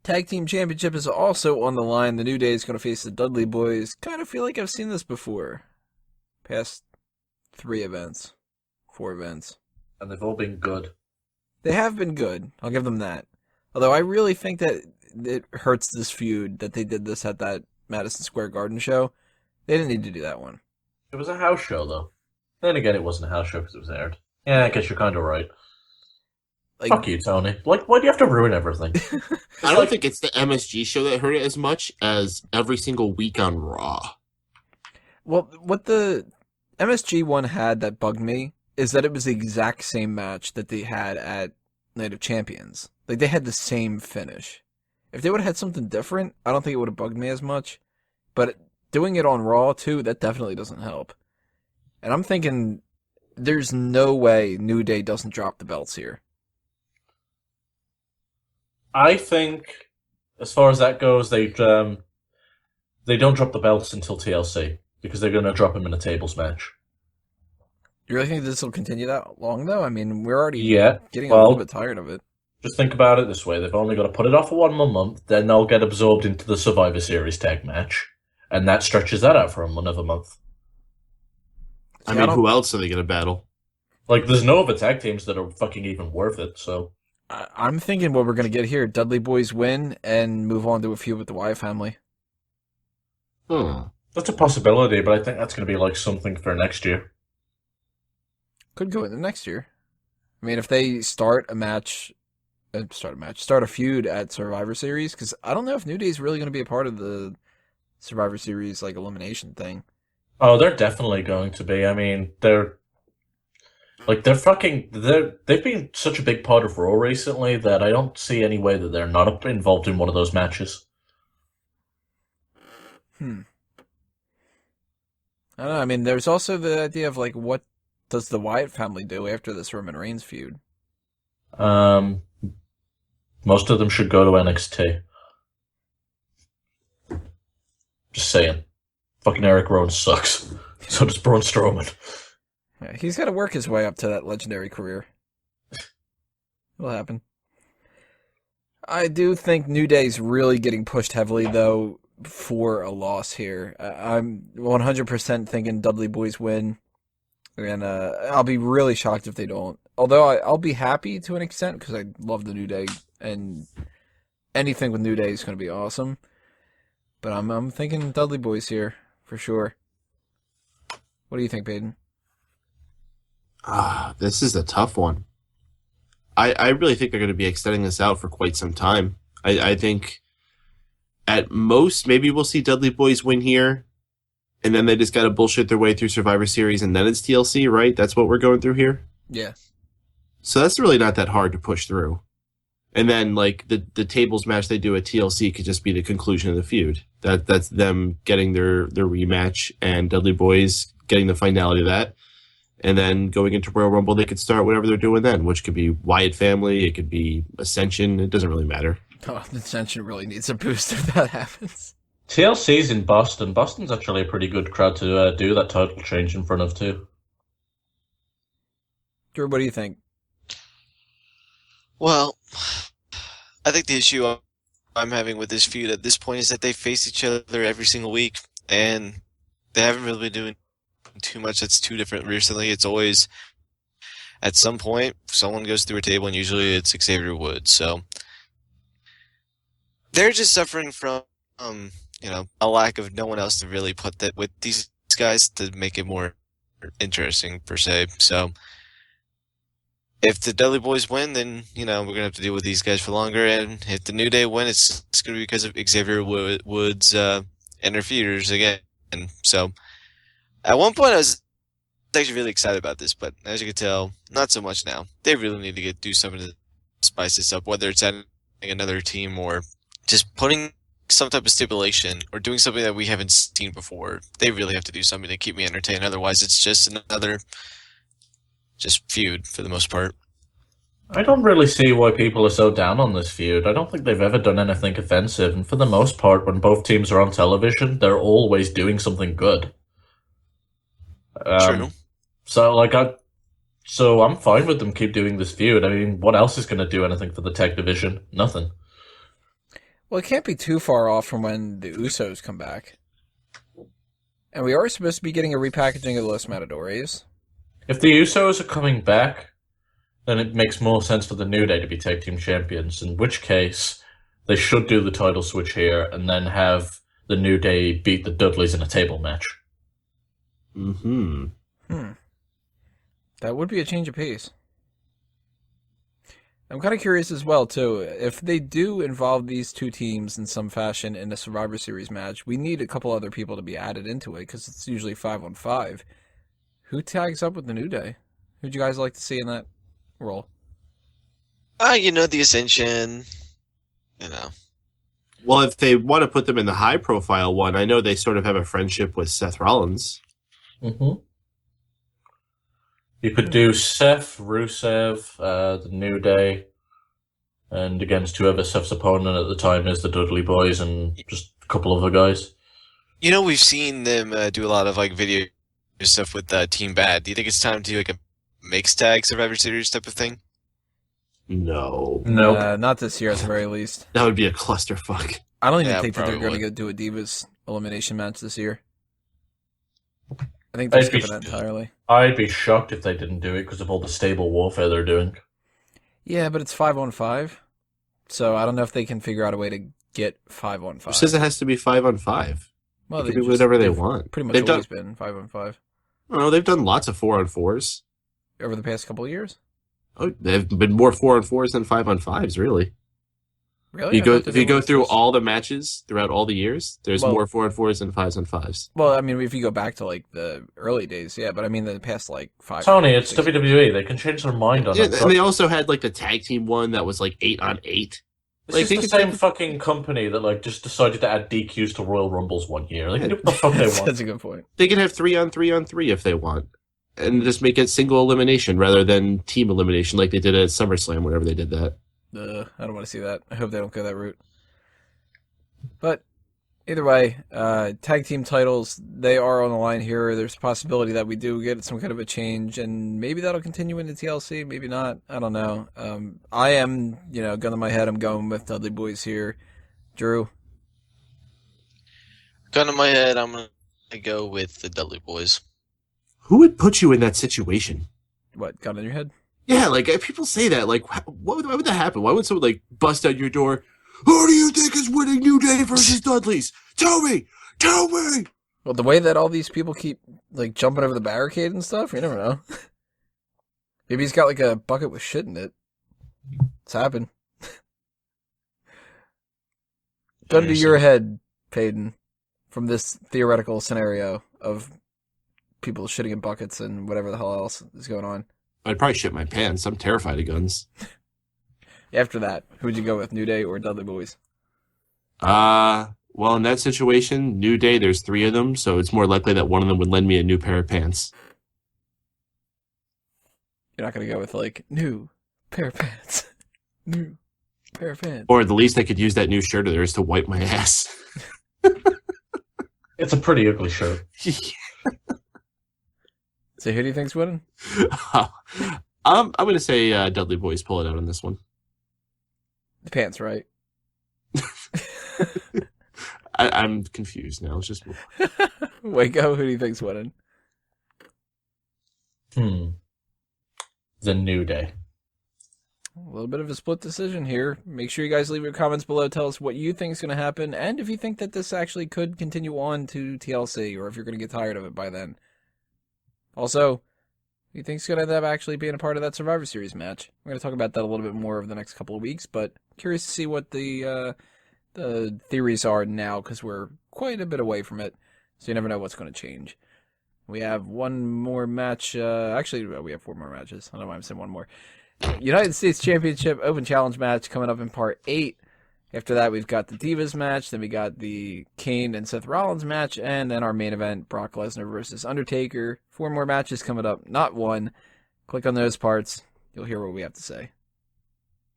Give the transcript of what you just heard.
Tag Team Championship is also on the line. The New Day is going to face the Dudley Boys. Kind of feel like I've seen this before. Past 3 events. 4 events. And they've all been good. They have been good. I'll give them that. Although I really think that it hurts this feud that they did this at that Madison Square Garden show. They didn't need to do that one. It was a house show, though. Then again, it wasn't a house show because it was aired. Yeah, I guess you're kind of right. Like, fuck you, Tony. Like, why do you have to ruin everything? I don't think it's the MSG show that hurt it as much as every single week on Raw. Well, what the MSG one had that bugged me is that it was the exact same match that they had at Night of Champions. Like, they had the same finish. If they would have had something different, I don't think it would have bugged me as much. But doing it on Raw, too, that definitely doesn't help. And I'm thinking, there's no way New Day doesn't drop the belts here. I think, as far as that goes, they don't drop the belts until TLC, because they're going to drop them in a tables match. You really think this will continue that long, though? I mean, we're already getting a well, little bit tired of it. Just think about it this way. They've only got to put it off for 1 more month, then they'll get absorbed into the Survivor Series tag match, and that stretches that out for another month. I mean, who else are they going to battle? Like, there's no other tag teams that are fucking even worth it, so... I'm thinking what we're going to get here. Dudley Boyz win and move on to a feud with the Wyatt family. That's a possibility, but I think that's going to be like something for next year. Could go into next year. I mean, if they start a feud at Survivor Series, because I don't know if New Day is really going to be a part of the Survivor Series like elimination thing. Oh, they're definitely going to be. I mean, they've been such a big part of Raw recently that I don't see any way that they're not involved in one of those matches. I don't know. I mean, there's also the idea of, like, what does the Wyatt family do after this Roman Reigns feud? Most of them should go to NXT. Just saying. Fucking Eric Rowan sucks. So does Braun Strowman. Yeah, he's got to work his way up to that legendary career. It'll happen. I do think New Day's really getting pushed heavily, though, for a loss here. I'm 100% thinking Dudley Boyz win, and I'll be really shocked if they don't. Although I'll be happy to an extent, because I love the New Day, and anything with New Day is going to be awesome. But I'm thinking Dudley Boyz here, for sure. What do you think, Peyton? This is a tough one. I really think they're going to be extending this out for quite some time. I think at most, maybe we'll see Dudley Boyz win here, and then they just got to bullshit their way through Survivor Series, and then it's TLC, right? That's what we're going through here? Yeah. So that's really not that hard to push through. And then, like, the tables match they do at TLC could just be the conclusion of the feud. That's them getting their rematch, and Dudley Boyz getting the finality of that. And then going into Royal Rumble, they could start whatever they're doing then, which could be Wyatt family, it could be Ascension. It doesn't really matter. Oh, Ascension really needs a boost if that happens. TLC's in Boston. Boston's actually a pretty good crowd to do that title change in front of, too. Drew, what do you think? Well, I think the issue I'm having with this feud at this point is that they face each other every single week, and they haven't really been doing too much that's too different recently. It's always, at some point, someone goes through a table, and usually it's Xavier Woods. So they're just suffering from, a lack of no one else to really put that with these guys to make it more interesting, per se. So if the Dudley Boyz win, then, we're going to have to deal with these guys for longer. And if the New Day win, it's going to be because of Xavier Woods' interferes again. And so at one point, I was actually really excited about this, but as you can tell, not so much now. They really need to do something to spice this up, whether it's adding another team or just putting some type of stipulation or doing something that we haven't seen before. They really have to do something to keep me entertained. Otherwise, it's just another feud for the most part. I don't really see why people are so down on this feud. I don't think they've ever done anything offensive, and for the most part, when both teams are on television, they're always doing something good. True. So I'm fine with them keep doing this feud. I mean, what else is going to do anything for the tech division? Nothing. Well, it can't be too far off from when the Usos come back. And we are supposed to be getting a repackaging of the Los Matadores. If the Usos are coming back, then it makes more sense for the New Day to be tag team champions, in which case they should do the title switch here and then have the New Day beat the Dudleys in a table match. That would be a change of pace. I'm kind of curious as well, too. If they do involve these two teams in some fashion in a Survivor Series match, we need a couple other people to be added into it, because it's usually 5-on-5. Who tags up with the New Day? Who'd you guys like to see in that role? The Ascension. Well, if they want to put them in the high-profile one, I know they sort of have a friendship with Seth Rollins. Mm-hmm. You could do Seth, Rusev, the New Day, and against whoever Seth's opponent at the time is, the Dudley Boyz, and just a couple other guys. We've seen them do a lot of video stuff with Team Bad. Do you think it's time to do a mixed tag Survivor Series type of thing? No. Nope. Not this year, at the very least. That would be a clusterfuck. I don't even think that probably they're going to would. do a Divas elimination match this year. I think they're skipping that entirely. I'd be shocked if they didn't do it because of all the stable warfare they're doing. Yeah, but it's 5-on-5. So I don't know if they can figure out a way to get 5-on-5. Who says it has to be 5-on-5? Well, It can be whatever they want. Pretty much They've always been 5-on-5 I don't know. They've done lots of 4-on-4s. over the past couple of years. Oh, they've been more 4-on-4s than 5-on-5s, really. Really? If you go through all the matches throughout all the years, there's Well- more 4-on-4s than 5s-on-5s. Well, I mean, if you go back to the early days, yeah, but I mean the past 5. Tony, it's 6 WWE. They can change their mind on Yeah, it. and they also had the tag team one that was 8-on-8. This is the same fucking company that just decided to add DQs to Royal Rumbles one year. They can do what the fuck they want. That's a good point. They can have 3-on-3-on-3 if they want, and just make it single elimination rather than team elimination like they did at SummerSlam whenever they did that. I don't want to see that. I hope they don't go that route. But either way, tag team titles, they are on the line here. There's a possibility that we do get some kind of a change, and maybe that'll continue into TLC, maybe not. I don't know. I am, gun to my head, I'm going with Dudley Boyz here. Drew? Gun to my head, I'm going to go with the Dudley Boyz. Who would put you in that situation? What, gun in your head? Yeah, people say that. Why would that happen? Why would someone bust out your door? Who do you think is winning New Day versus Dudley's? Tell me! Tell me! Well, the way that all these people keep, jumping over the barricade and stuff, you never know. Maybe he's got, a bucket with shit in it. It's happened. Gun to your head, Peyton, from this theoretical scenario of people shitting in buckets and whatever the hell else is going on. I'd probably shit my pants. I'm terrified of guns. After that, who would you go with, New Day or Dudley Boyz? Well, in that situation, New Day, there's 3 of them, so it's more likely that one of them would lend me a new pair of pants. You're not going to go with, new pair of pants. New pair of pants. Or at the least I could use that new shirt of theirs to wipe my ass. It's a pretty ugly shirt. So who do you think's winning? I'm going to say Dudley Boyz pull it out on this one. The pants, right? I'm confused now. It's just Waco, who do you think's winning? The New Day. A little bit of a split decision here. Make sure you guys leave your comments below. Tell us what you think is going to happen, and if you think that this actually could continue on to TLC, or if you're going to get tired of it by then. Also, who you think is going to end up actually being a part of that Survivor Series match? We're going to talk about that a little bit more over the next couple of weeks, but curious to see what the theories are now, because we're quite a bit away from it, so you never know what's going to change. We have one more match. Actually, we have 4 more matches. I don't know why I'm saying one more. United States Championship Open Challenge match coming up in Part 8. After that, we've got the Divas match. Then we got the Kane and Seth Rollins match. And then our main event, Brock Lesnar versus Undertaker. 4 more matches coming up, not 1. Click on those parts. You'll hear what we have to say.